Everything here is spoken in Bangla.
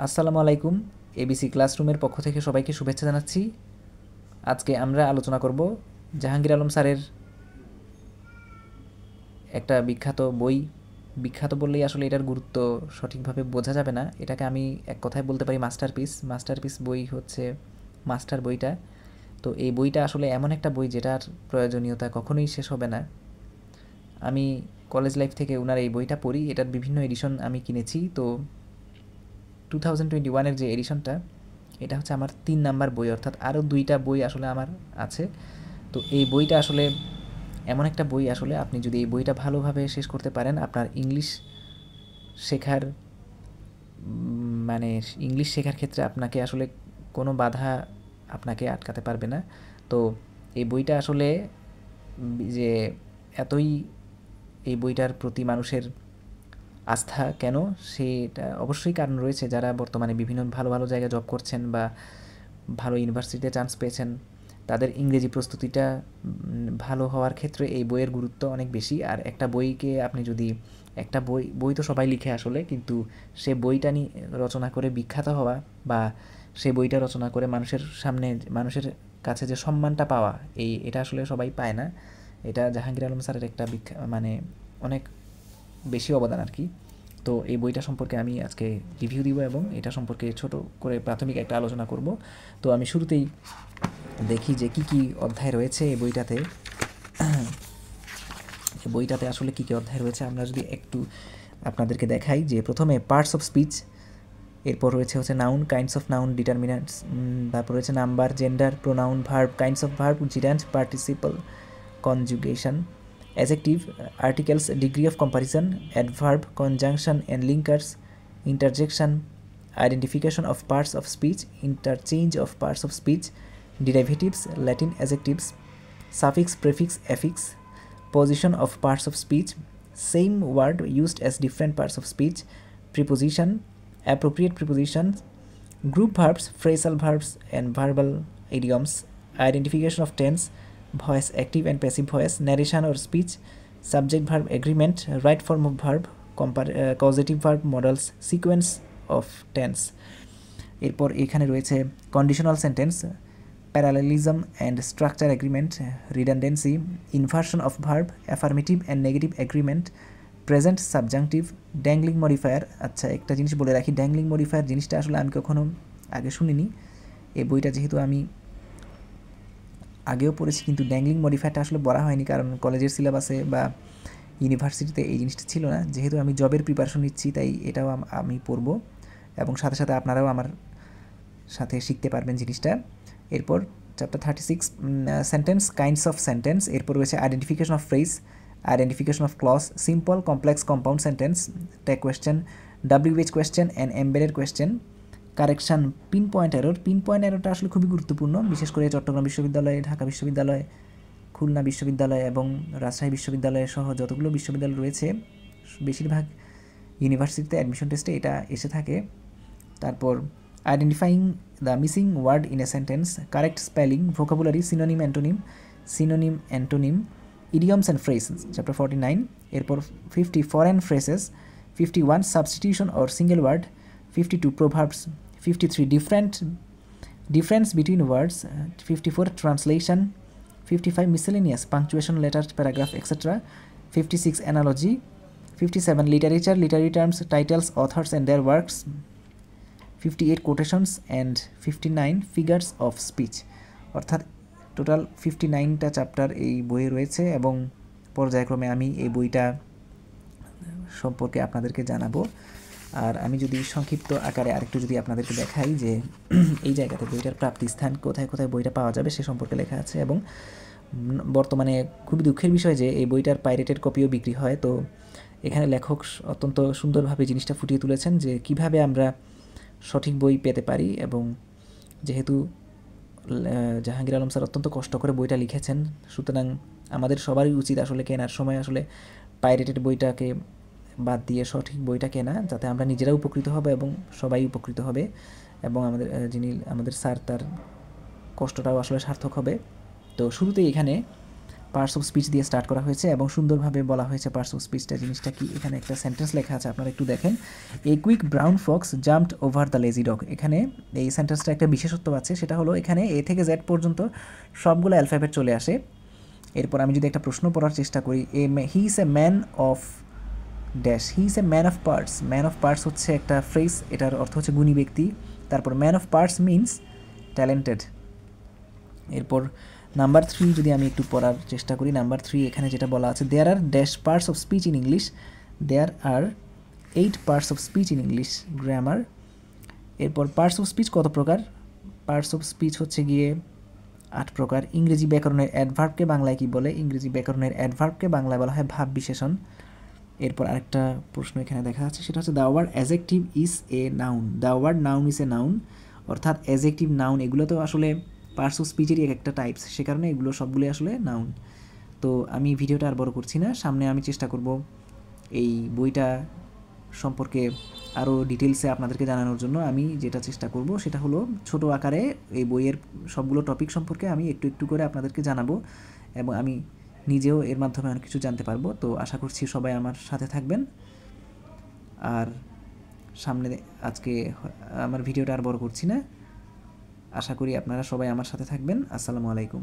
আসসালামু আলাইকুম। এবিসি ক্লাসরুমের পক্ষ থেকে সবাইকে শুভেচ্ছা জানাচ্ছি। আজকে আমরা আলোচনা করব জাহাঙ্গীর আলম স্যারের একটা বিখ্যাত বই। বিখ্যাত বললেই আসলে এটার গুরুত্ব সঠিকভাবে বোঝা যাবে না। এটাকে আমি এক কথায় বলতে পারি মাস্টারপিস। মাস্টারপিস বই হচ্ছে মাস্টার বইটা। তো এই বইটা আসলে এমন একটা বই যেটার প্রয়োজনীয়তা কখনোই শেষ হবে না। আমি কলেজ লাইফ থেকে ওনার এই বইটা পড়ি। এটার বিভিন্ন এডিশন আমি কিনেছি। তো 2021-এর যে এডিশনটা, এটা হচ্ছে আমার 3 নাম্বার বই, অর্থাৎ আরও 2টা বই আসলে আমার আছে। তো এই বইটা আসলে এমন একটা বই, আসলে আপনি যদি এই বইটা ভালোভাবে শেষ করতে পারেন, আপনার ইংলিশ শেখার মানে ইংলিশ শেখার ক্ষেত্রে আপনাকে আসলে কোনো বাধা আপনাকে আটকাতে পারবে না। তো এই বইটা আসলে যে এতই এই বইটার প্রতি মানুষের আস্থা কেন, সেটা অবশ্যই কারণ রয়েছে। যারা বর্তমানে বিভিন্ন ভালো ভালো জায়গায় জব করছেন বা ভালো ইউনিভার্সিটিতে চান্স পেয়েছেন, তাদের ইংরেজি প্রস্তুতিটা ভালো হওয়ার ক্ষেত্রে এই বইয়ের গুরুত্ব অনেক বেশি। আর একটা বইকে আপনি যদি একটা বই বই তো সবাই লিখে আসলে, কিন্তু সে বইটা নিয়ে রচনা করে বিখ্যাত হওয়া বা সে বইটা রচনা করে মানুষের সামনে, মানুষের কাছে যে সম্মানটা পাওয়া, এটা আসলে সবাই পায় না। এটা জাহাঙ্গীর আলম স্যারের একটা মানে অনেক বেশি অবদান আর কি। তো এই বইটা সম্পর্কে আমি আজকে রিভিউ দিব এবং এটা সম্পর্কে ছোট করে প্রাথমিক একটা আলোচনা করব। তো আমি শুরুতেই দেখি যে কি কি অধ্যায় রয়েছে এই বইটাতে। এই বইটাতে আসলে কি কি অধ্যায় রয়েছে আমরা যদি একটু আপনাদেরকে দেখাই, যে প্রথমে পার্টস অফ স্পিচ, এরপর রয়েছে হচ্ছে noun, kinds of noun, determinants, তারপর রয়েছে number, gender, pronoun, verb, kinds of verb, gerund, participle, conjugation, adjective, articles, degree of comparison, adverb, conjunction and linkers, interjection, identification of parts of speech, interchange of parts of speech, derivatives, Latin adjectives, suffix, prefix, affix, position of parts of speech, same word used as different parts of speech, preposition, appropriate prepositions, group verbs, phrasal verbs and verbal idioms, identification of tense, voice, active and passive voice, narration or speech, subject verb agreement, right form of verb, causative verb models, sequence of tense. এরপর এখানে রয়েছে conditional sentence, parallelism and structure agreement, redundancy, inversion of verb, affirmative and negative agreement, present subjunctive, dangling modifier. আচ্ছা, একটা জিনিস বলে রাখি, ড্যাংলিং মডিফায়ার জিনিসটা আসলে আমি কখনো আগে শুনিনি। এই বইটা যেহেতু আমি আগেও পড়েছি, কিন্তু ড্যাংলিং মডিফায়ারটা আসলে বলা হয়নি, কারণ কলেজের সিলেবাসে বা ইউনিভার্সিটিতে এই জিনিসটা ছিল না। যেহেতু আমি জবের প্রিপারেশন নিচ্ছি, তাই এটাও আমি পড়ব এবং সাথে সাথে আপনারাও আমার সাথে শিখতে পারবেন জিনিসটা। এরপর chapter 36, sentence, kinds of sentence. এরপর রয়েছে identification of phrase, identification of clause, simple, complex, compound sentence, tag question, WH question and embedded question, correction, pinpoint error. Pinpoint এররটা আসলে খুবই গুরুত্বপূর্ণ, বিশেষ করে চট্টগ্রাম বিশ্ববিদ্যালয়, ঢাকা বিশ্ববিদ্যালয়, খুলনা বিশ্ববিদ্যালয় এবং রাজশাহী বিশ্ববিদ্যালয় সহ যতগুলো বিশ্ববিদ্যালয় রয়েছে, বেশিরভাগ ইউনিভার্সিটিতে অ্যাডমিশন টেস্টে এটা এসে থাকে। তারপর identifying the missing word in a sentence, correct spelling, vocabulary, synonym antonym, idioms and phrases, chapter 49। এরপর 50 foreign phrases, 51 substitution or single word, 52 proverbs, 53 difference between words, 54 translation, 55 miscellaneous punctuation, letters, paragraph, etc., 56 analogy, 57 literature, literary terms, titles, authors and their works, 58 quotations and 59 figures of speech। অর্থাৎ টোটাল 59টা চ্যাপ্টার এই বইয়ে রয়েছে এবং পর্যায়ক্রমে আমি এই বইটা সম্পর্কে আপনাদেরকে জানাবো। আর আমি যদি সংক্ষিপ্ত আকারে আরেকটু যদি আপনাদেরকে দেখাই, যে এই জায়গাতে বইটার প্রাপ্তিস্থান কোথায় কোথায় বইটা পাওয়া যাবে সে সম্পর্কে লেখা আছে। এবং বর্তমানে খুবই দুঃখের বিষয় যে এই বইটার পাইরেটেড কপিও বিক্রি হয়। তো এখানে লেখক অত্যন্ত সুন্দরভাবে জিনিসটা ফুটিয়ে তুলেছেন যে কিভাবে আমরা সঠিক বই পেতে পারি। এবং যেহেতু জাহাঙ্গীর আলম স্যার অত্যন্ত কষ্ট করে বইটা লিখেছেন, সুতরাং আমাদের সবারই উচিত আসলে কেনার সময় আসলে পাইরেটেড বইটাকে বাদ দিয়ে সঠিক বইটা কেনা, যাতে আমরা নিজেরা উপকৃত হবে এবং সবাই উপকৃত হবে এবং আমাদের স্যার, তার কষ্টটাও আসলে সার্থক হবে। তো শুরুতেই এখানে পার্টস অফ স্পিচ দিয়ে স্টার্ট করা হয়েছে এবং সুন্দরভাবে বলা হয়েছে পার্টস অফ স্পিচটা জিনিসটা কি। এখানে একটা সেন্টেন্স লেখা আছে, আপনারা একটু দেখেন। A quick brown Fox jumped over the lazy dog. এখানে এই সেন্টেন্সটা একটা বিশেষত্ব আছে, সেটা হলো এখানে এ থেকে জেড পর্যন্ত সবগুলো অ্যালফাবেট চলে আসে। এরপর আমি যদি একটা প্রশ্ন পড়ার চেষ্টা করি, he is a man of dash, he is a man of parts. Man of parts হচ্ছে একটা ফ্রেজ, এটার অর্থ হচ্ছে গুণী ব্যক্তি। তারপর man of parts means talented. এরপর নাম্বার 3 যদি আমি একটু পড়ার চেষ্টা করি, নাম্বার 3 এখানে যেটা বলা আছে, there are dash parts of speech in English, there are 8 parts of speech in English grammar. এরপর পার্টস অফ স্পিচ কত প্রকার? পার্টস অফ স্পিচ হচ্ছে গিয়ে 8 প্রকার। ইংরেজি ব্যাকরণের অ্যাডভার্বকে বাংলায় কি বলে? ইংরেজি ব্যাকরণের অ্যাডভার্বকে বাংলায় বলা হয় ভাব বিশেষণ। এরপর আরেকটা প্রশ্ন এখানে দেখা যাচ্ছে, সেটা হচ্ছে the word adjective is a noun. The word noun is a noun, অর্থাৎ অ্যাজেক্টিভ নাউন এগুলো তো আসলে পার্টস অফ স্পিচেরই এক একটা টাইপস, সে কারণে এগুলো সবগুলোই আসলে নাউন। তো আমি ভিডিওটা আর বড় করছি না, সামনে আমি চেষ্টা করব এই বইটা সম্পর্কে আরও ডিটেলসে আপনাদেরকে জানানোর জন্য। আমি যেটা চেষ্টা করব সেটা হলো ছোট আকারে এই বইয়ের সবগুলো টপিক সম্পর্কে আমি একটু একটু করে আপনাদেরকে জানাবো এবং আমি নিজেও এর মাধ্যমে অনেক কিছু জানতে পারবো। তো আশা করছি সবাই আমার সাথে থাকবেন। আর সামনে আজকে আমার ভিডিওটা আর বড় করছি না, আশা করি আপনারা সবাই আমার সাথে থাকবেন। আসসালামু আলাইকুম।